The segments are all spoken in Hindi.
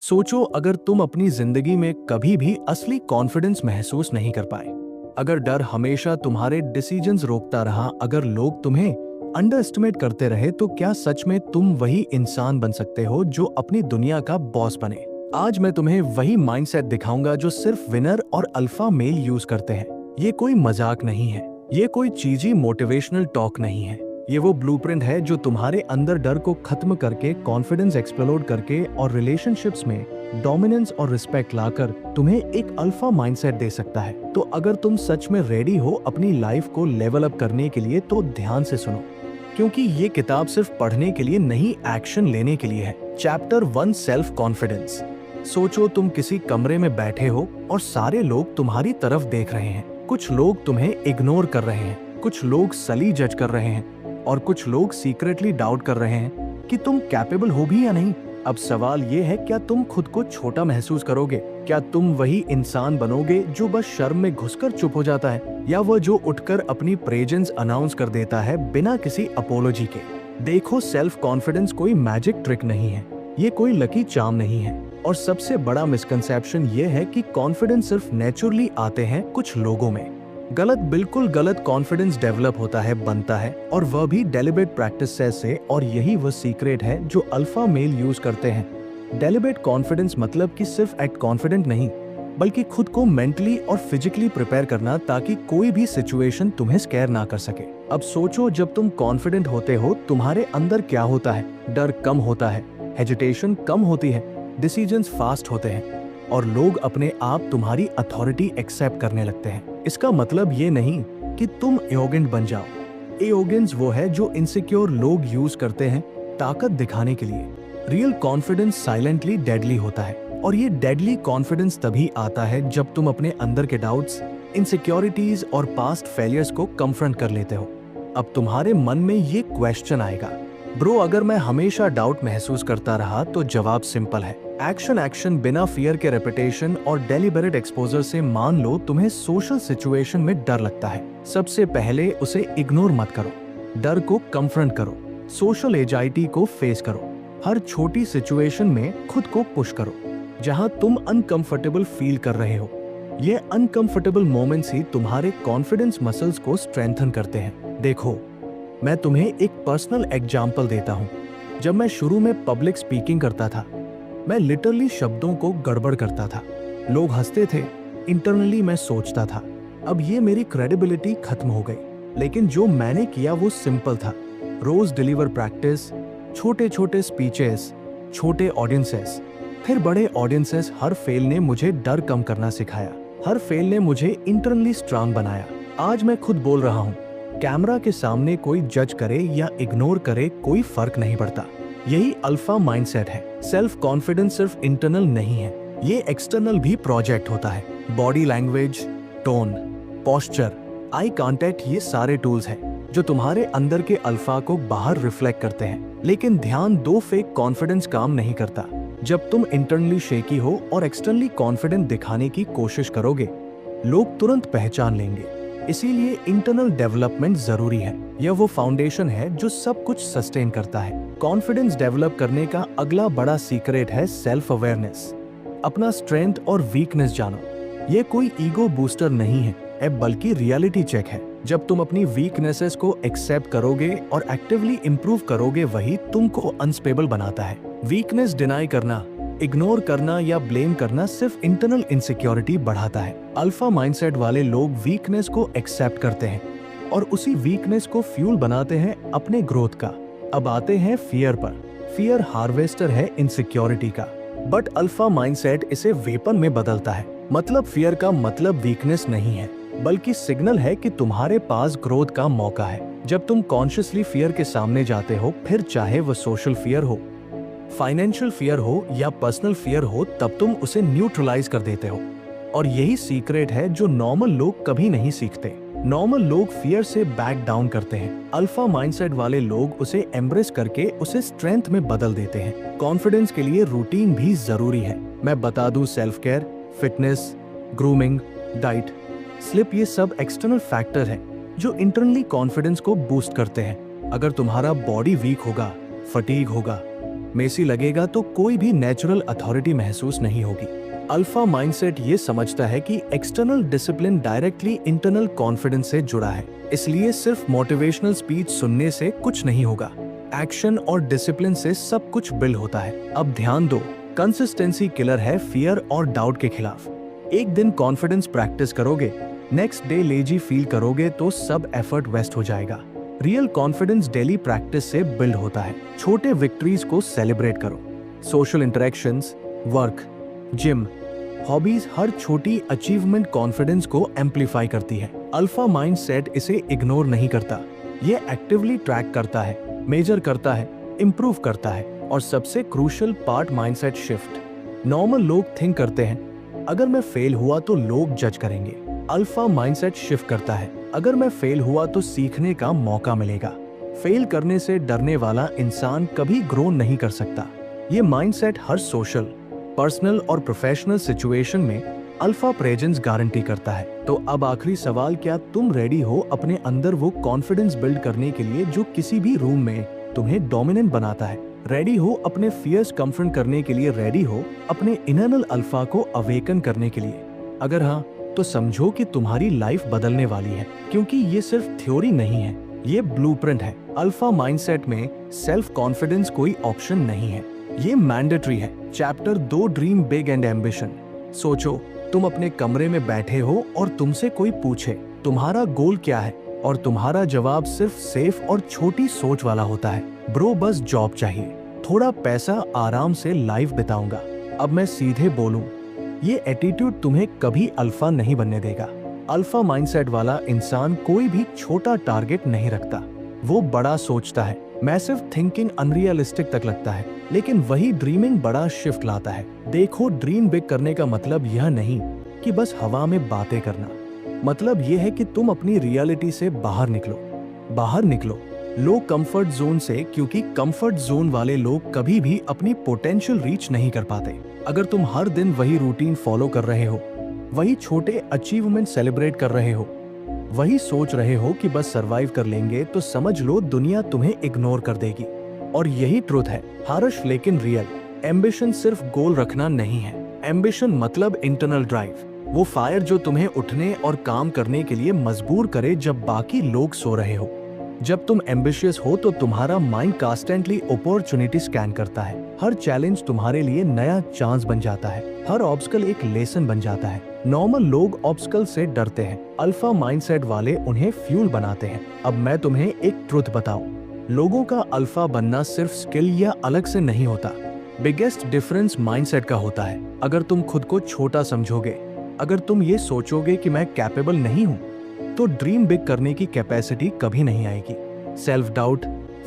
सोचो, अगर तुम अपनी जिंदगी में कभी भी असली कॉन्फिडेंस महसूस नहीं कर पाए, अगर डर हमेशा तुम्हारे डिसीजंस रोकता रहा, अगर लोग तुम्हें अंडर एस्टिमेट करते रहे, तो क्या सच में तुम वही इंसान बन सकते हो जो अपनी दुनिया का बॉस बने? आज मैं तुम्हें वही माइंडसेट दिखाऊंगा जो सिर्फ विनर और अल्फा मेल यूज करते हैं। ये कोई मजाक नहीं है, ये कोई चीजी मोटिवेशनल टॉक नहीं है। ये वो ब्लूप्रिंट है जो तुम्हारे अंदर डर को खत्म करके, कॉन्फिडेंस एक्सप्लोड करके और रिलेशनशिप्स में डोमिनेंस और रिस्पेक्ट लाकर तुम्हें एक अल्फा माइंडसेट दे सकता है। तो अगर तुम सच में रेडी हो अपनी लाइफ को लेवल अप करने के लिए, तो ध्यान से सुनो, क्योंकि ये किताब सिर्फ पढ़ने के लिए नहीं, एक्शन लेने के लिए है। Chapter 1, self confidence. सोचो, तुम किसी कमरे में बैठे हो और सारे लोग तुम्हारी तरफ देख रहे हैं। कुछ लोग तुम्हें इग्नोर कर रहे हैं, कुछ लोग सली जज कर रहे हैं और कुछ लोग सीक्रेटली डाउट कर रहे हैं कि तुम कैपेबल हो भी या नहीं। अब सवाल ये है, क्या तुम खुद को छोटा महसूस करोगे? क्या तुम वही इंसान बनोगे जो बस शर्म में घुसकर चुप हो जाता है, या वह जो उठकर अपनी प्रेजेंस अनाउंस कर देता है बिना किसी अपोलॉजी के? देखो, सेल्फ कॉन्फिडेंस कोई मैजिक ट्रिक नहीं है, ये कोई लकी चार्म नहीं है। और सबसे बड़ा मिसकंसेप्शन ये है कि कॉन्फिडेंस सिर्फ नेचुरली आते हैं कुछ लोगों में। गलत, बिल्कुल गलत। कॉन्फिडेंस डेवलप होता है, बनता है, और वह भी डेलिब्रेट प्रैक्टिस से। और यही वो सीक्रेट है जो अल्फा मेल यूज करते हैं। डेलिब्रेट कॉन्फिडेंस मतलब कि सिर्फ एक्ट कॉन्फिडेंट नहीं, बल्कि खुद को मेंटली और फिजिकली प्रिपेयर करना ताकि कोई भी सिचुएशन तुम्हें स्कैर ना कर सके। अब सोचो, जब तुम कॉन्फिडेंट होते हो, तुम्हारे अंदर क्या होता है? डर कम होता है, हेजिटेशन कम होती है, डिसीजंस फास्ट होते हैं और लोग अपने आप तुम्हारी अथॉरिटी एक्सेप्ट करने लगते हैं। इसका मतलब ये नहीं कि तुम एरोगेंट बन जाओ। एरोगेंस वो है जो इनसिक्योर लोग यूज करते हैं ताकत दिखाने के लिए। रियल कॉन्फिडेंस साइलेंटली डेडली होता है, और ये डेडली कॉन्फिडेंस तभी आता है जब तुम अपने अंदर के डाउट्स, इनसिक्योरिटीज और पास्ट फेलियर्स को कन्फ्रंट कर लेते हो। अब तुम्हारे मन में ये क्वेश्चन आएगा, ब्रो, अगर मैं हमेशा डाउट महसूस करता रहा तो जवाब सिंपल है, एक्शन एक्शन, बिना फियर के रेपिटेशन और डेलिबरेट एक्सपोजर से। मान लो तुम्हें सोशल सिचुएशन में डर लगता है, सबसे पहले उसे इग्नोर मत करो, डर को कन्फ्रंट करो, सोशल एंजाइटी को फेस करो। हर छोटी सिचुएशन में खुद को पुश करो जहां तुम अनकंफर्टेबल फील कर रहे हो। ये अनकंफर्टेबल मोमेंट्स ही तुम्हारे कॉन्फिडेंस मसल्स को स्ट्रेंथन करते हैं। देखो, मैं तुम्हें एक पर्सनल एग्जाम्पल देता हूँ। जब मैं शुरू में पब्लिक स्पीकिंग करता था, मैं लिटरली शब्दों को गड़बड़ करता था। लोग हंसते थे, इंटरनली मैं सोचता था, अब ये मेरी क्रेडिबिलिटी खत्म हो गई। लेकिन जो मैंने किया वो सिंपल था, रोज डिलीवर प्रैक्टिस, छोटे छोटे स्पीचेस, छोटे ऑडियंसेस, फिर बड़े ऑडियंसेस। हर फेल ने मुझे डर कम करना सिखाया, हर फेल ने मुझे इंटरनली स्ट्रांग बनाया। आज मैं खुद बोल रहा हूँ, कैमरा के सामने कोई जज करे या इग्नोर करे, कोई फर्क नहीं पड़ता। यही अल्फा माइंडसेट है। सेल्फ कॉन्फिडेंस सिर्फ इंटरनल नहीं है, ये एक्सटर्नल भी प्रोजेक्ट होता है। Body language, tone, posture, eye contact, ये सारे टूल्स हैं जो तुम्हारे अंदर के अल्फा को बाहर रिफ्लेक्ट करते हैं। लेकिन ध्यान दो, फेक कॉन्फिडेंस काम नहीं करता। जब तुम इंटरनली शेकी हो और एक्सटर्नली कॉन्फिडेंट दिखाने की कोशिश करोगे, लोग तुरंत पहचान लेंगे। इसीलिए इंटरनल डेवलपमेंट जरूरी है। यह वो फाउंडेशन है जो सब कुछ सस्टेन करता है। कॉन्फिडेंस डेवलप करने का अगला बड़ा सीक्रेट है सेल्फ अवेयरनेस। अपना स्ट्रेंथ और वीकनेस जानो। ये कोई ईगो बूस्टर नहीं है, बल्कि रियलिटी चेक है। जब तुम अपनी वीकनेसेस को एक्सेप्ट करोगे और एक्टिवली इंप्रूव करोगे, वही तुमको अनस्टेबल बनाता है। वीकनेस डिनाई करना, इग्नोर करना या ब्लेम करना सिर्फ इंटरनल इनसिक्योरिटी बढ़ाता है। अल्फा माइंडसेट वाले लोग वीकनेस को एक्सेप्ट करते हैं और उसी वीकनेस को फ्यूल बनाते हैं अपने ग्रोथ का। अब आते हैं फियर पर। फियर हार्वेस्टर है इनसिक्योरिटी का, बट अल्फा माइंडसेट इसे वेपन में बदलता है। मतलब फियर का मतलब वीकनेस नहीं है, बल्कि सिग्नल है कि तुम्हारे पास ग्रोथ का मौका है। जब तुम कॉन्शियसली फियर के सामने जाते हो, फिर चाहे वो सोशल फियर हो, फाइनेंशियल फियर हो या पर्सनल फियर हो, तब तुम उसे न्यूट्रलाइज कर देते हो। और यही सीक्रेट है जो नॉर्मल लोग कभी नहीं सीखते। नॉर्मल लोग फियर से बैक डाउन करते हैं, अल्फा माइंडसेट वाले लोग उसे एम्ब्रेस करके उसे स्ट्रेंथ में बदल देते हैं। कॉन्फिडेंस के लिए रूटीन भी जरूरी है। मैं बता दूं, self care, fitness, grooming, diet, slip, ये सब एक्सटर्नल फैक्टर हैं जो इंटरनली कॉन्फिडेंस को बूस्ट करते हैं। अगर तुम्हारा बॉडी वीक होगा, फटीग होगा, मेसी लगेगा तो कोई भी नेचुरल अथॉरिटी महसूस नहीं होगी। अल्फा माइंडसेट ये समझता है कि external discipline directly internal confidence से जुड़ा है, इसलिए सिर्फ मोटिवेशनल स्पीच सुनने से कुछ नहीं होगा। एक्शन और डिसिप्लिन से सब कुछ बिल्ड होता है। अब ध्यान दो, कंसिस्टेंसी किलर है फियर और डाउट के खिलाफ। एक दिन कॉन्फिडेंस प्रैक्टिस करोगे, नेक्स्ट डे लेजी फील करोगे तो सब एफर्ट वेस्ट हो जाएगा। रियल कॉन्फिडेंस डेली प्रैक्टिस से बिल्ड होता है। छोटे विक्ट्रीज को सेलिब्रेट करो। Social interactions, work, gym, hobbies, हर छोटी अचीवमेंट कॉन्फिडेंस को एम्पलीफाई करती है। अल्फा माइंडसेट इसे इग्नोर नहीं करता, ये एक्टिवली ट्रैक करता है, मेजर करता है, इंप्रूव करता है। और सबसे crucial part, mindset shift. Normal लोग थिंक करते हैं अगर मैं फेल हुआ तो लोग जज करेंगे। अल्फा माइंडसेट शिफ्ट करता है, अगर मैं फेल हुआ तो सीखने का मौका मिलेगा। फेल करने से डरने वाला इंसान कभी ग्रो नहीं कर सकता। ये माइंडसेट हर सोशल, पर्सनल और प्रोफेशनल सिचुएशन में अल्फा प्रेजेंस गारंटी करता है। तो अब आखिरी सवाल, क्या तुम रेडी हो अपने अंदर वो कॉन्फिडेंस बिल्ड करने के लिए जो किसी भी रूम में तुम्हें डोमिनेंट बनाता है? रेडी हो अपने फियर्स कन्फ्रंट करने के लिए? रेडी हो अपने इनरनल अल्फा को अवेकन करने के लिए? अगर हाँ, तो समझो कि तुम्हारी लाइफ बदलने वाली है, क्योंकि ये सिर्फ थ्योरी नहीं है, ये ब्लूप्रिंट है। अल्फा माइंडसेट में सेल्फ कॉन्फिडेंस कोई ऑप्शन नहीं है, ये मैंडेटरी है। Chapter 2, dream big and ambition. सोचो, तुम अपने कमरे में बैठे हो और तुमसे कोई पूछे तुम्हारा गोल क्या है, और तुम्हारा जवाब सिर्फ सेफ और छोटी सोच वाला होता है, ब्रो बस जॉब चाहिए, थोड़ा पैसा, आराम से लाइफ बिताऊंगा। अब मैं सीधे बोलूं, ये एटीट्यूड तुम्हें कभी अल्फा नहीं बनने देगा। अल्फा माइंडसेट वाला इंसान कोई भी छोटा टारगेट नहीं रखता, वो बड़ा सोचता है। मैसिव थिंकिंग अनरियलिस्टिक तक लगता है, लेकिन वही ड्रीमिंग बड़ा शिफ्ट लाता है। देखो, ड्रीम बिग करने का मतलब यह नहीं कि बस हवा में बातें करना, मतलब यह है कि तुम अपनी रियलिटी से बाहर निकलो। लो कंफर्ट जोन से, क्योंकि कंफर्ट जोन वाले लोग कभी भी अपनी पोटेंशियल रीच नहीं कर पाते। अगर तुम हर दिन वही रूटीन फॉलो कर रहे हो, वही छोटे अचीवमेंट सेलिब्रेट कर रहे हो, वही सोच रहे हो कि बस सरवाइव कर लेंगे, तो समझ लो दुनिया तुम्हें इग्नोर कर देगी। और यही ट्रुथ है, हार्श लेकिन रियल। एम्बिशन सिर्फ गोल रखना नहीं है, एम्बिशन मतलब इंटरनल ड्राइव, वो फायर जो तुम्हें उठने और काम करने के लिए मजबूर करे जब बाकी लोग सो रहे हो। जब तुम एम्बिशियस हो तो तुम्हारा माइंड कॉन्स्टेंटली अपॉर्चुनिटी स्कैन करता है। हर चैलेंज तुम्हारे लिए नया चांस बन जाता है, हर ऑब्स्टकल एक लेसन बन जाता है। नॉर्मल लोग ऑब्स्टकल से डरते हैं, अल्फा माइंडसेट वाले उन्हें फ्यूल बनाते हैं। अब मैं तुम्हें एक ट्रुथ बताऊं, लोगों का अल्फा बनना सिर्फ स्किल या अलग से नहीं होता, बिगेस्ट डिफरेंस माइंडसेट का होता है। अगर तुम खुद को छोटा समझोगे, अगर तुम ये सोचोगे कि मैं कैपेबल नहीं हूँ, तो ड्रीम बिग करने की कैपेसिटी कभी नहीं आएगी। सेल्फ डाउट,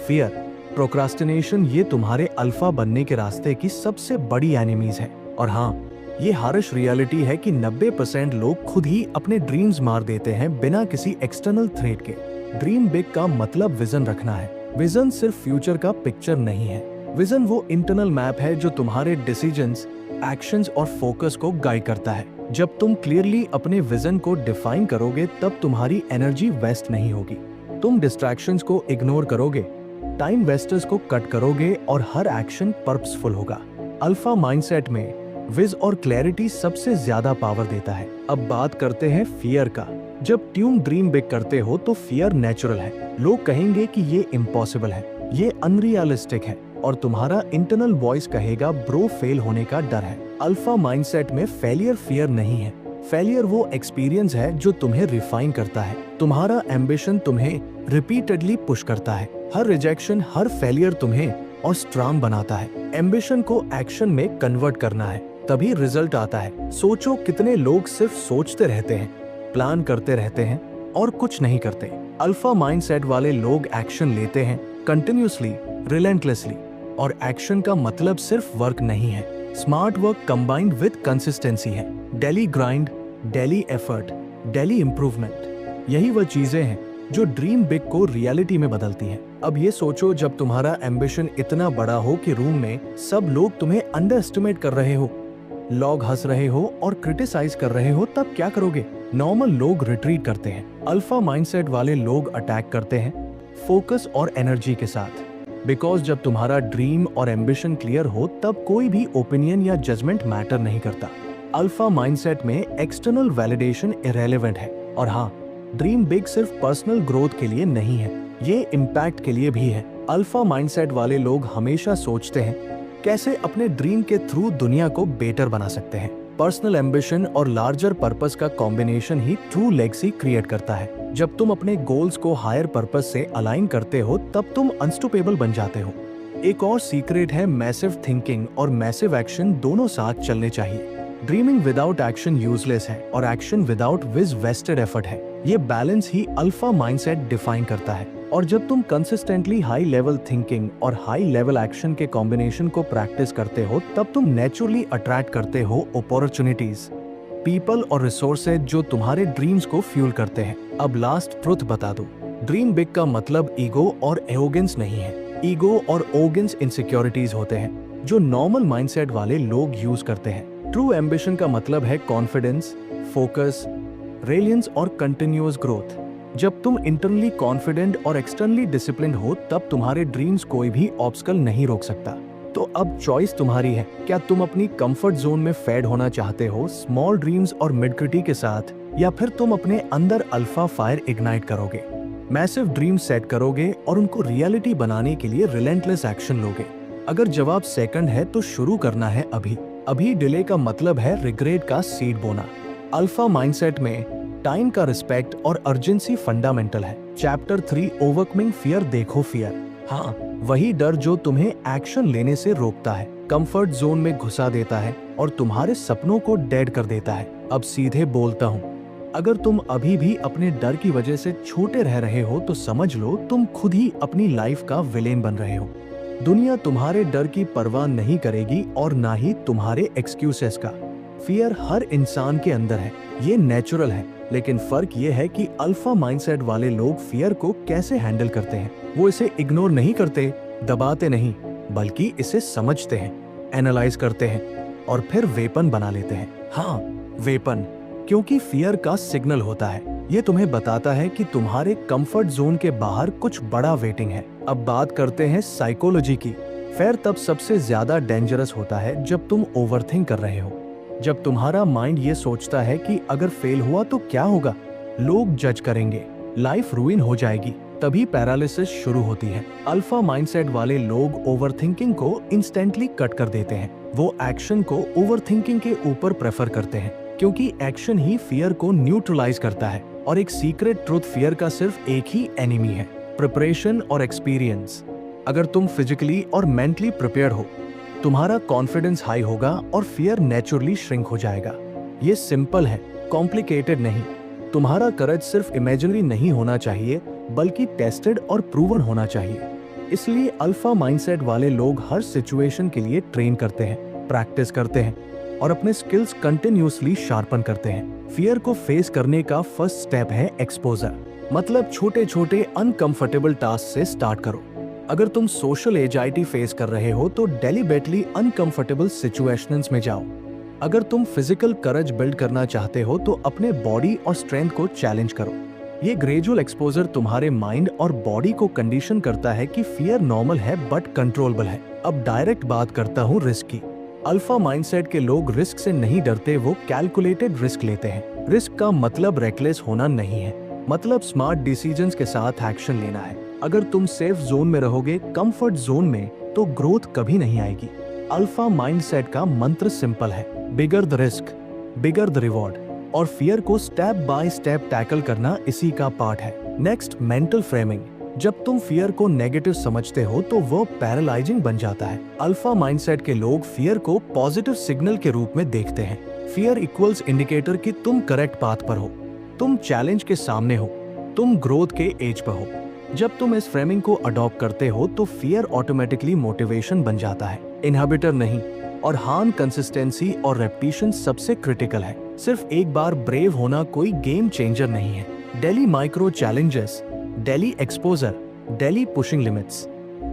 फियर, प्रोक्रास्टिनेशन, ये तुम्हारे अल्फा बनने के रास्ते की सबसे बड़ी एनिमीज है। और हाँ, ये हार्श रियलिटी है कि 90% लोग खुद ही अपने ड्रीम्स मार देते हैं बिना किसी एक्सटर्नल थ्रेट के। ड्रीम बिग का मतलब विजन रखना है। विजन सिर्फ फ्यूचर का पिक्चर नहीं है, विजन वो इंटरनल मैप है जो तुम्हारे डिसीजंस, एक्शंस और फोकस को गाइड करता है। जब तुम क्लियरली अपने विजन को डिफाइन करोगे, तब तुम्हारी एनर्जी वेस्ट नहीं होगी। तुम डिस्ट्रैक्शंस को इग्नोर करोगे, टाइम वेस्टर्स को कट करोगे और हर एक्शन पर्पसफुल होगा। अल्फा माइंडसेट में विज और क्लैरिटी सबसे ज्यादा पावर देता है। अब बात करते हैं फियर का। जब तुम ड्रीम बिग करते हो तो फियर नेचुरल है। लोग कहेंगे कि ये इम्पॉसिबल है, ये अनरियलिस्टिक है, और तुम्हारा इंटरनल वॉइस कहेगा ब्रो फेल होने का डर है। अल्फा माइंडसेट में फेलियर फियर नहीं है, फेलियर वो एक्सपीरियंस है जो तुम्हें रिफाइन करता है। तुम्हारा एम्बिशन तुम्हें रिपीटेडली पुश करता है, हर रिजेक्शन, हर फेलियर तुम्हें और स्ट्रांग बनाता है। एम्बिशन को एक्शन में कन्वर्ट करना है, तभी रिजल्ट आता है। सोचो, कितने लोग सिर्फ सोचते रहते हैं, प्लान करते रहते हैं और कुछ नहीं करते। अल्फा माइंडसेट वाले लोग एक्शन लेते हैं कंटिन्यूअसली, रिलेंटलेसली, और एक्शन का मतलब सिर्फ वर्क नहीं है, smart work combined with consistency है। Daily grind, daily effort, daily improvement, यही वह चीजें हैं जो ड्रीम बिग को रियलिटी में बदलती हैं। अब ये सोचो, जब तुम्हारा एम्बिशन इतना बड़ा हो कि रूम में सब लोग तुम्हें अंडर एस्टिमेट कर रहे हो, लोग हंस रहे हो और क्रिटिसाइज कर रहे हो, तब क्या करोगे? नॉर्मल लोग रिट्रीट करते हैं, अल्फा माइंडसेट वाले लोग अटैक करते हैं, फोकस और एनर्जी के साथ। बिकॉज जब तुम्हारा ड्रीम और एम्बिशन क्लियर हो तब कोई भी ओपिनियन या जजमेंट मैटर नहीं करता। अल्फा माइंडसेट में एक्सटर्नल वैलिडेशन इरेलेवेंट है। और हाँ, ड्रीम बिग सिर्फ पर्सनल ग्रोथ के लिए नहीं है, ये इम्पैक्ट के लिए भी है। अल्फा माइंडसेट वाले लोग हमेशा सोचते हैं कैसे अपने ड्रीम के थ्रू दुनिया को बेटर बना सकते हैं। पर्सनल एम्बिशन और लार्जर पर्पस का कॉम्बिनेशन ही ट्रू लेगेसी क्रिएट करता है। जब तुम अपने गोल्स को हायर पर्पस से अलाइन करते हो तब तुम अनस्टॉपेबल बन जाते हो। एक और सीक्रेट है, मैसिव थिंकिंग और मैसिव एक्शन दोनों साथ चलने चाहिए। ड्रीमिंग विदाउट एक्शन यूजलेस है और action without vision wasted effort है। ये बैलेंस ही अल्फा माइंडसेट डिफाइन करता है। और जब तुम कंसिस्टेंटली हाई लेवल थिंकिंग और हाई लेवल एक्शन के कॉम्बिनेशन को प्रैक्टिस करते हो तब तुम नेचुरली अट्रैक्ट करते हो अपॉर्चुनिटीज, पीपल और रिसोर्सेज जो तुम्हारे ड्रीम्स को फ्यूल करते हैं। अब लास्ट ट्रुथ बता दूं, ड्रीम बिग का मतलब ईगो और एरोगेंस नहीं है। ईगो और ओगेंस इनसिक्योरिटीज होते हैं जो नॉर्मल माइंडसेट वाले लोग यूज करते हैं। ट्रू एम्बिशन का मतलब है कॉन्फिडेंस, फोकस, रेलियंस और कंटिन्यूअस ग्रोथ। जब तुम इंटरनली कॉन्फिडेंट और एक्सटर्नली डिसिप्लिन्ड हो तब तुम्हारे ड्रीम्स कोई भी ऑब्स्टकल नहीं रोक सकता। तो अब चॉइस तुम्हारी है, क्या तुम अपनी कंफर्ट जोन में फेड होना चाहते हो स्मॉल ड्रीम्स और मिडक्रिटी के साथ, या फिर तुम अपने अंदर अल्फा फायर इग्नाइट करोगे, मैसिव ड्रीम सेट करोगे और उनको रियलिटी बनाने के लिए रिलेंटलेस एक्शन लोगे। अगर जवाब सेकंड है तो शुरू करना है अभी। अभी डिले का मतलब है रिग्रेट का सीड बोना। अल्फा माइंडसेट में टाइम का रिस्पेक्ट और अर्जेंसी फंडामेंटल है। चैप्टर 3 ओवरकमिंग फियर देखो फियर। हाँ, वही डर जो तुम्हें एक्शन लेने से रोकता है, कंफर्ट जोन में घुसा देता है और तुम्हारे सपनों को डेड कर देता है। अब सीधे बोलता हूँ, अगर तुम अभी भी अपने डर की वजह से छोटे रह रहे हो तो समझ लो तुम खुद ही अपनी लाइफ का विलेन बन रहे हो। दुनिया तुम्हारे डर की परवाह नहीं करेगी और ना ही तुम्हारे एक्सक्यूजेस का। फियर हर इंसान के अंदर है, ये नेचुरल है, लेकिन फर्क ये है कि अल्फा माइंडसेट वाले लोग फियर को कैसे हैंडल करते हैं। वो इसे इग्नोर नहीं करते, दबाते नहीं, बल्कि इसे समझते हैं, एनालाइज करते हैं और फिर वेपन बना लेते हैं। हाँ, वेपन, क्योंकि फियर का सिग्नल होता है। ये तुम्हें बताता है कि तुम्हारे कंफर्ट जोन के बाहर कुछ बड़ा वेटिंग है। अब बात करते हैं साइकोलॉजी की। फियर तब सबसे ज्यादा डेंजरस होता है जब तुम ओवरथिंक कर रहे हो, जब तुम्हारा माइंड ये सोचता है कि अगर फेल हुआ तो क्या होगा, लोग जज करेंगे, लाइफ रूइन हो जाएगी, तभी पैरालिसिस शुरू होती है। अल्फा माइंडसेट वाले लोग ओवरथिंकिंग को इंस्टेंटली कट कर देते हैं। वो एक्शन को ओवरथिंकिंग के ऊपर प्रेफर करते हैं क्योंकि एक्शन ही फियर को न्यूट्रलाइज करता है। और एक सीक्रेट ट्रुथ फियर का सिर्फ एक ही एनिमी है, प्रिपरेशन और एक्सपीरियंस। अगर तुम फिजिकली और मेंटली प्रिपेयर्ड हो, तुम्हारा कॉन्फिडेंस हाई होगा और फियर नेचुरली श्रिंक हो जाएगा। ये सिंपल है, कॉम्प्लिकेटेड नहीं। तुम्हारा करेज सिर्फ इमेजिनरी नहीं होना चाहिए बल्कि टेस्टेड और प्रूवन होना चाहिए। इसलिए अल्फा माइंडसेट वाले लोग हर सिचुएशन के लिए ट्रेन करते हैं, प्रैक्टिस करते हैं और अपने स्किल्स कंटिन्यूअसली शार्पन करते हैं। फियर को फेस करने का फर्स्ट स्टेप है एक्सपोजर, मतलब छोटे छोटे अनकंफर्टेबल टास्क से स्टार्ट करो। अगर तुम सोशल एंजाइटी फेस कर रहे हो तो डेलिबरेटली अनकंफर्टेबल सिचुएशंस में जाओ। अगर तुम फिजिकल करेज बिल्ड करना चाहते हो तो अपने बॉडी और स्ट्रेंथ को चैलेंज करो। ये ग्रेजुअल एक्सपोजर तुम्हारे माइंड और बॉडी को कंडीशन करता है कि फियर नॉर्मल है बट कंट्रोलेबल है। अब डायरेक्ट बात करता हूँ रिस्क की। अल्फा माइंडसेट के लोग रिस्क से नहीं डरते, वो कैलकुलेटेड रिस्क लेते हैं। रिस्क का मतलब रेकलेस होना नहीं है, मतलब स्मार्ट डिसीजंस के साथ एक्शन लेना है। अगर तुम सेफ जोन में रहोगे, कंफर्ट जोन में, तो ग्रोथ कभी नहीं आएगी। अल्फा माइंडसेट का मंत्र सिंपल है, bigger the risk, bigger the reward. और फियर को स्टेप बाय स्टेप टैकल करना इसी का पार्ट है। Next, mental framing. जब तुम फियर को नेगेटिव समझते हो तो वो पैरालाइजिंग बन जाता है। अल्फा माइंडसेट के लोग फियर को पॉजिटिव सिग्नल के रूप में देखते हैं। फियर इक्वल्स इंडिकेटर कि तुम करेक्ट पाथ पर हो, तुम चैलेंज के सामने हो, तुम ग्रोथ के एज पर हो। जब तुम इस फ्रेमिंग को अडॉप्ट करते हो तो फियर ऑटोमेटिकली मोटिवेशन बन जाता है, इनहिबिटर नहीं। और हां, कंसिस्टेंसी और रेपिटेशन सबसे क्रिटिकल है। सिर्फ एक बार ब्रेव होना कोई गेम चेंजर नहीं है। Daily micro challenges, daily exposure, daily pushing limits,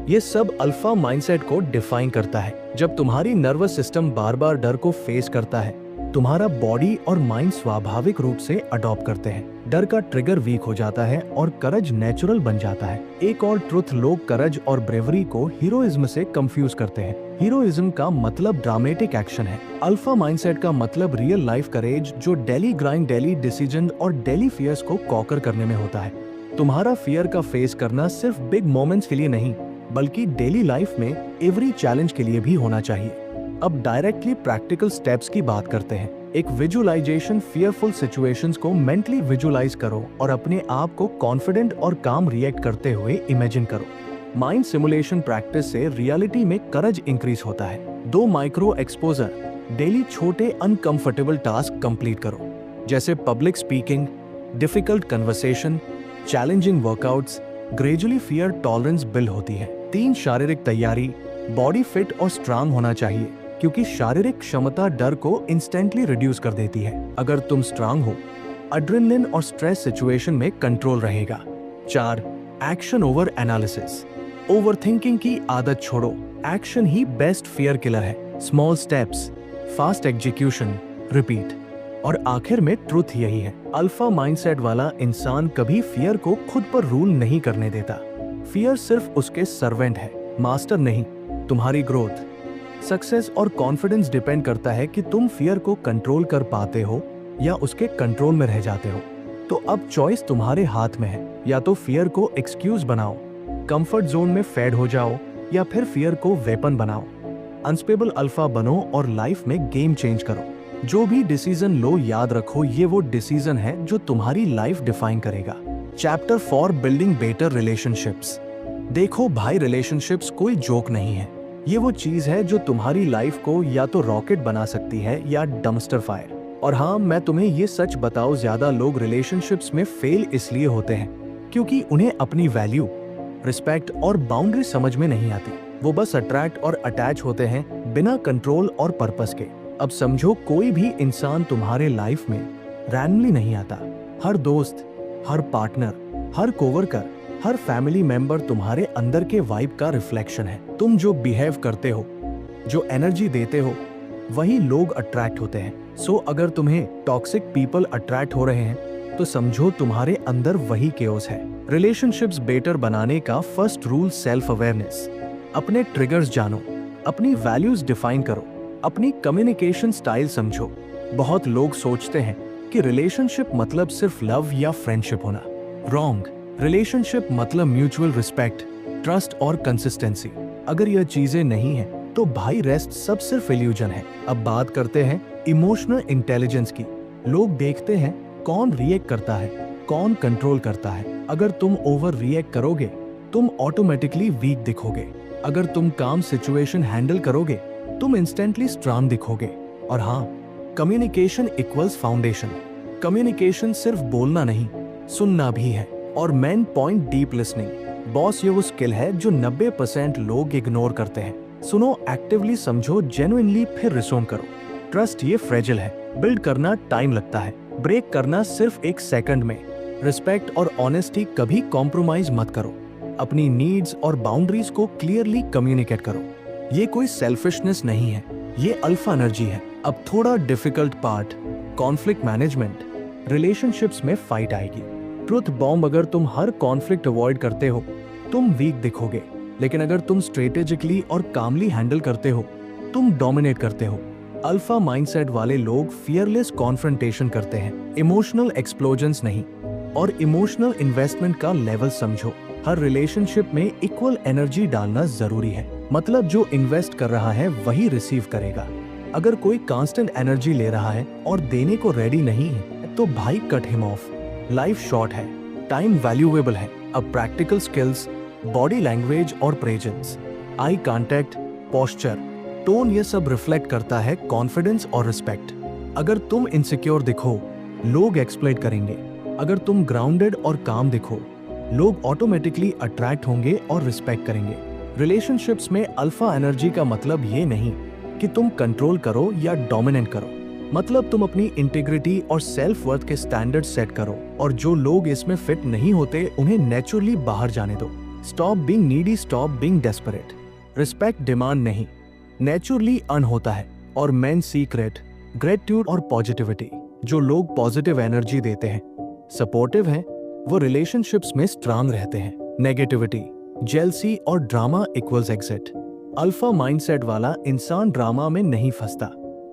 ये सब अल्फा माइंडसेट को डिफाइन करता है। जब तुम्हारी नर्वस सिस्टम बार बार डर को फेस करता है तुम्हारा बॉडी और माइंड स्वाभाविक रूप से अडॉप्ट करते हैं। डर का ट्रिगर वीक हो जाता है और करज नेचुरल बन जाता है। एक और ट्रुथ, लोग करज और ब्रेवरी को हीरोइज्म से कंफ्यूज करते हैं। हीरोइज्म का मतलब ड्रामेटिक एक्शन है। अल्फा माइंडसेट का मतलब रियल लाइफ करेज, जो डेली ग्राइंड, डेली डिसीजन और डेली फियर्स को कॉकर करने में होता है। तुम्हारा फियर का फेस करना सिर्फ बिग मोमेंट्स के लिए नहीं, बल्कि डेली लाइफ में एवरी चैलेंज के लिए भी होना चाहिए। अब डायरेक्टली प्रैक्टिकल स्टेप्स की बात करते हैं। एक विजुअलाइजेशन, फियरफुल सिचुएशंस को मेंटली विजुअलाइज करो और अपने आप को कॉन्फिडेंट और काम रिएक्ट करते हुए इमेजिन करो। माइंड सिमुलेशन प्रैक्टिस से रियलिटी में करज इंक्रीज होता है। 2 माइक्रो एक्सपोजर, डेली छोटे अनकंफर्टेबल टास्क कंप्लीट करो, जैसे public speaking, difficult conversation, challenging workouts. Gradually fear tolerance build होती है। 3 शारीरिक तैयारी, बॉडी फिट और स्ट्रांग होना चाहिए, क्योंकि शारीरिक क्षमता डर को इंस्टेंटली रिड्यूस कर देती है। अगर तुम स्ट्रांग हो, एड्रेनलिन और स्ट्रेस सिचुएशन में कंट्रोल रहेगा। 4 एक्शन ओवर एनालिसिस, ओवरथिंकिंग की आदत छोड़ो। एक्शन ही बेस्ट फियर किलर है। Small steps, fast execution, repeat. और आखिर में ट्रुथ यही है, अल्फा माइंडसेट वाला इंसान कभी फियर को खुद पर रूल नहीं करने देता। फियर सिर्फ उसके सर्वेंट है, मास्टर नहीं। तुम्हारी ग्रोथ, सक्सेस और कॉन्फिडेंस डिपेंड करता है कि तुम फियर को कंट्रोल कर पाते हो या उसके कंट्रोल में रह जाते हो। तो अब चॉइस तुम्हारे हाथ में है, या तो फियर को एक्सक्यूज बनाओ, कंफर्ट जोन में फेड हो जाओ, या फिर फियर को वेपन बनाओ। अनस्टेबल अल्फा बनो और लाइफ में गेम चेंज करो। जो भी डिसीजन लो, याद रखो ये वो डिसीजन है जो तुम्हारी लाइफ डिफाइन करेगा। Chapter 4, building better relationships. देखो भाई, रिलेशनशिप्स कोई जोक नहीं है। ये वो चीज है जो तुम्हारी लाइफ को या तो रॉकेट बना सकती है या डम्पस्टर फायर। और हाँ, मैं तुम्हें ये सच बताऊं, ज्यादा लोग रिलेशनशिप्स में फेल इसलिए होते हैं क्योंकि उन्हें अपनी वैल्यू, रिस्पेक्ट और बाउंड्री समझ में नहीं आती। वो बस अट्रैक्ट और अटैच होते हैं बिना कंट्रोल और पर्पस के। अब समझो, कोई भी इंसान तुम्हारे लाइफ में रैंडमली नहीं आता। हर दोस्त, हर पार्टनर, हर कोवर्कर, हर फैमिली मेंबर तुम्हारे अंदर के वाइब का रिफ्लेक्शन है। तुम जो बिहेव करते हो, जो एनर्जी देते हो, वही लोग अट्रैक्ट होते हैं। सो अगर तुम्हें टॉक्सिक पीपल अट्रैक्ट हो रहे हैं, तो समझो तुम्हारे अंदर वही केओस है। रिलेशनशिप्स बेटर बनाने का फर्स्ट रूल, सेल्फ अवेयरनेस। अपने ट्रिगर्स जानो, अपनी वैल्यूज डिफाइन करो, अपनी कम्युनिकेशन स्टाइल समझो। बहुत लोग सोचते हैं कि रिलेशनशिप मतलब सिर्फ लव या फ्रेंडशिप होना। रॉन्ग। रिलेशनशिप मतलब म्यूचुअल रिस्पेक्ट, ट्रस्ट और कंसिस्टेंसी। अगर यह चीजें नहीं है तो भाई रेस्ट सब सिर्फ इल्यूजन है। अब बात करते हैं इमोशनल इंटेलिजेंस की। लोग देखते हैं कौन रिएक्ट करता है, कौन कंट्रोल करता है। अगर तुम ओवर रिएक्ट करोगे, तुम ऑटोमेटिकली वीक दिखोगे। अगर तुम काम सिचुएशन हैंडल करोगे, तुम इंस्टेंटली स्ट्रांग दिखोगे। और हाँ, कम्युनिकेशन इक्वल्स फाउंडेशन। कम्युनिकेशन सिर्फ बोलना नहीं, सुनना भी है। और main point, deep listening. Boss, ये वो स्किल है जो 90% लोग इग्नोर करते हैं। सुनो, एक्टिवली समझो, जेन्युइनली, फिर रिसोन करो। ट्रस्ट ये फ्रेजिल है, बिल्ड करना टाइम लगता है, ब्रेक करना सिर्फ 1 सेकंड में। रिस्पेक्ट और ऑनेस्टी, कभी कॉम्प्रोमाइज मत करो। अपनी नीड्स और बाउंड्रीज को क्लियरली कम्युनिकेट करो। ये कोई सेल्फिशनेस नहीं है, ये अल्फा एनर्जी है। अब थोड़ा difficult part, conflict management. Relationships में फाइट आएगी। ट्रुथ बॉम्ब, अगर तुम हर कॉन्फ्लिक्ट अवॉइड करते हो, तुम वीक दिखोगे। लेकिन अगर तुम स्ट्रेटेजिकली और कामली हैंडल करते हो, तुम डोमिनेट करते हो। अल्फा माइंडसेट वाले लोग फियरलेस कॉन्फ्रंटेशन करते हैं, इमोशनल एक्सप्लोजन्स नहीं। और इमोशनल इन्वेस्टमेंट का लेवल समझो। हर रिलेशनशिप में इक्वल एनर्जी डालना जरूरी है। मतलब जो इन्वेस्ट कर रहा है वही रिसीव करेगा। अगर कोई कांस्टेंट एनर्जी ले रहा है और देने को रेडी नहीं है, तो भाई cut him of. Life short है, टाइम वैल्यूएबल है। अब प्रैक्टिकल स्किल्स, बॉडी लैंग्वेज और presence, eye contact, posture, tone, ये सब रिफ्लेक्ट करता है कॉन्फिडेंस और रिस्पेक्ट। अगर तुम इनसिक्योर दिखो, लोग एक्सप्लॉइट करेंगे। अगर तुम ग्राउंडेड और काम दिखो, लोग ऑटोमेटिकली अट्रैक्ट होंगे और रिस्पेक्ट करेंगे। रिलेशनशिप्स में अल्फा एनर्जी का मतलब ये नहीं कि तुम कंट्रोल करो या डोमिनेट करो। मतलब तुम अपनी इंटीग्रिटी और सेल्फ वर्थ के स्टैंडर्ड सेट करो। और जो लोग इसमें फिट नहीं होते, उन्हें नेचुरली बाहर जाने दो। Stop being needy, stop being desperate. Respect demand नहीं, नेचुरली अर्न होता है। और मेन सीक्रेट, ग्रेटिट्यूड और पॉजिटिविटी, जो लोग पॉजिटिव एनर्जी देते हैं, सपोर्टिव हैं, वो रिलेशनशिप्स में स्ट्रांग रहते हैं। नेगेटिविटी, जेलसी और drama equals exit. Alpha mindset वाला इंसान ड्रामा में नहीं फंसता,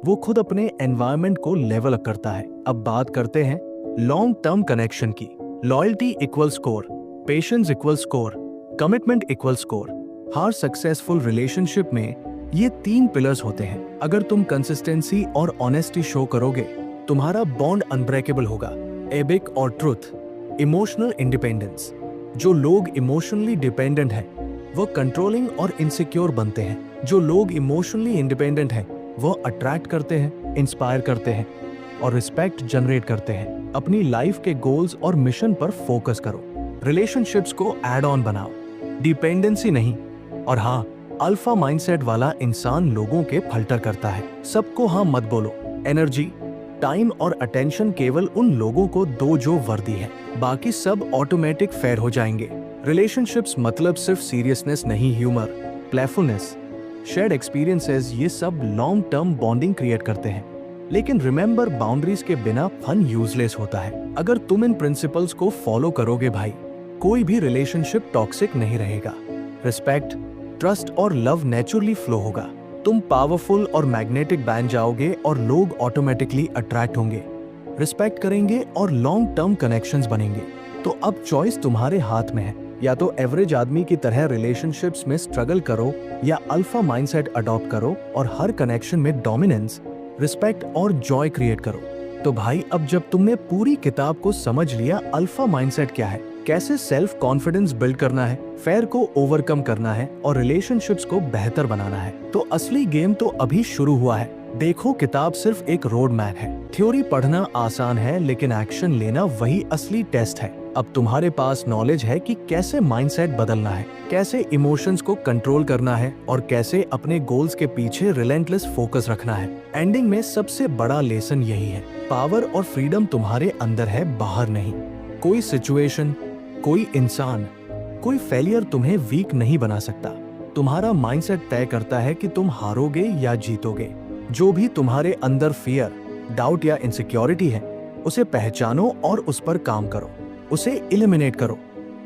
वो खुद अपने एनवायरनमेंट को लेवल अप करता है। अब बात करते हैं लॉन्ग टर्म कनेक्शन की। Loyalty equal score, patience equal score, commitment equal score. हर सक्सेसफुल रिलेशनशिप में ये 3 पिलर्स होते हैं। अगर तुम कंसिस्टेंसी और ऑनेस्टी शो करोगे, तुम्हारा बॉन्ड अनब्रेकेबल होगा। एबिक और ट्रुथ, इमोशनल इंडिपेंडेंस, जो लोग इमोशनली डिपेंडेंट हैं वो कंट्रोलिंग और इनसिक्योर बनते हैं। जो लोग इमोशनली इंडिपेंडेंट हैं वो अट्रैक्ट करते हैं, इंस्पायर करते हैं और रिस्पेक्ट जनरेट करते हैं। अपनी लाइफ के गोल्स और मिशन पर फोकस करो। रिलेशनशिप्स को एड ऑन बनाओ, डिपेंडेंसी नहीं। और हाँ, अल्फा माइंडसेट वाला इंसान लोगों के फिल्टर करता है। सबको हाँ मत बोलो। एनर्जी, टाइम और अटेंशन केवल उन लोगों को दो जो वर्दी है, बाकी सब ऑटोमेटिक फेयर हो जाएंगे। रिलेशनशिप्स मतलब सिर्फ सीरियसनेस नहीं, ह्यूमर, प्लेफुलनेस, शेयर्ड एक्सपीरियंसेस, ये सब लॉन्ग टर्म बॉन्डिंग क्रिएट करते हैं। लेकिन रिमेंबर, बाउंड्रीज के बिना फन यूजलेस होता है। अगर तुम इन प्रिंसिपल्स को फॉलो करोगे भाई, कोई भी रिलेशनशिप टॉक्सिक नहीं रहेगा। रिस्पेक्ट, ट्रस्ट और लव नेचुरली फ्लो होगा। तुम पावरफुल और मैग्नेटिक बन जाओगे और लोग ऑटोमेटिकली अट्रैक्ट होंगे, रिस्पेक्ट करेंगे और लॉन्ग टर्म कनेक्शंस बनेंगे। तो अब चॉइस तुम्हारे हाथ में है, या तो एवरेज आदमी की तरह रिलेशनशिप्स में स्ट्रगल करो या अल्फा माइंडसेट अडॉप्ट करो और हर कनेक्शन में डोमिनेंस, रिस्पेक्ट और जॉय क्रिएट करो। तो भाई, अब जब तुमने पूरी किताब को समझ लिया, अल्फा माइंडसेट क्या है, कैसे सेल्फ कॉन्फिडेंस बिल्ड करना है, फेयर को ओवरकम करना है और रिलेशनशिप्स को बेहतर बनाना है, तो असली गेम तो अभी शुरू हुआ है। देखो, किताब सिर्फ एक रोड मैप है। थ्योरी पढ़ना आसान है, लेकिन एक्शन लेना वही असली टेस्ट है। अब तुम्हारे पास नॉलेज है कि कैसे माइंडसेट बदलना है, कैसे इमोशंस को कंट्रोल करना है और कैसे अपने गोल्स के पीछे रिलेंटलेस फोकस रखना है। एंडिंग में सबसे बड़ा लेसन यही है, पावर और फ्रीडम तुम्हारे अंदर है, बाहर नहीं। कोई सिचुएशन, कोई इंसान, कोई फेलियर तुम्हें वीक नहीं बना सकता। तुम्हारा माइंडसेट तय करता है कि तुम हारोगे या जीतोगे। जो भी तुम्हारे अंदर फियर, डाउट या इनसिक्योरिटी है, उसे पहचानो और उस पर काम करो, उसे एलिमिनेट करो।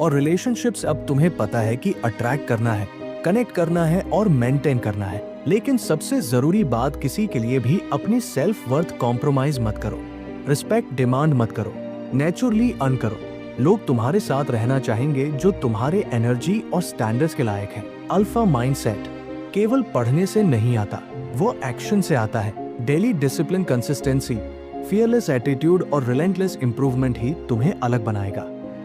और रिलेशनशिप्स, अब तुम्हें पता है कि अट्रैक्ट करना है, कनेक्ट करना है और मेंटेन करना है। लेकिन सबसे जरूरी बात, किसी के लिए भी अपनी सेल्फ वर्थ कॉम्प्रोमाइज मत करो। रिस्पेक्ट डिमांड मत करो, नेचुरली अर्न करो। लोग तुम्हारे साथ रहना चाहेंगे जो तुम्हारे एनर्जी और स्टैंडर्ड्स के लायक है। अल्फा माइंडसेट केवल पढ़ने से नहीं आता, वो एक्शन से आता है। Daily discipline, consistency, fearless attitude और रिलेंटलेस इंप्रूवमेंट ही तुम्हें अलग बनाएगा।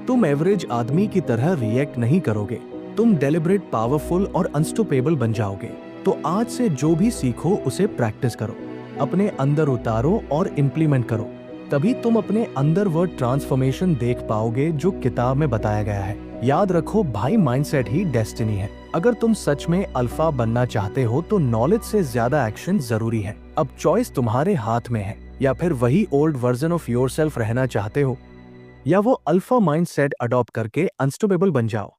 तुम एवरेज आदमी की तरह रिएक्ट नहीं करोगे, तुम डेलिब्रेट, पावरफुल और अनस्टॉपेबल बन जाओगे। तो आज से जो भी सीखो उसे प्रैक्टिस करो, अपने अंदर उतारो और इम्प्लीमेंट करो। तभी तुम अपने अंदर वो ट्रांसफॉर्मेशन देख पाओगे जो किताब में बताया गया है। याद रखो भाई, माइंडसेट ही डेस्टिनी है। अगर तुम सच में अल्फा बनना चाहते हो तो नॉलेज से ज्यादा एक्शन जरूरी है। अब चॉइस तुम्हारे हाथ में है, या फिर वही ओल्ड वर्जन ऑफ योरसेल्फ रहना चाहते हो, या वो अल्फा माइंडसेट अडॉप्ट करके अनस्टॉपेबल बन जाओ।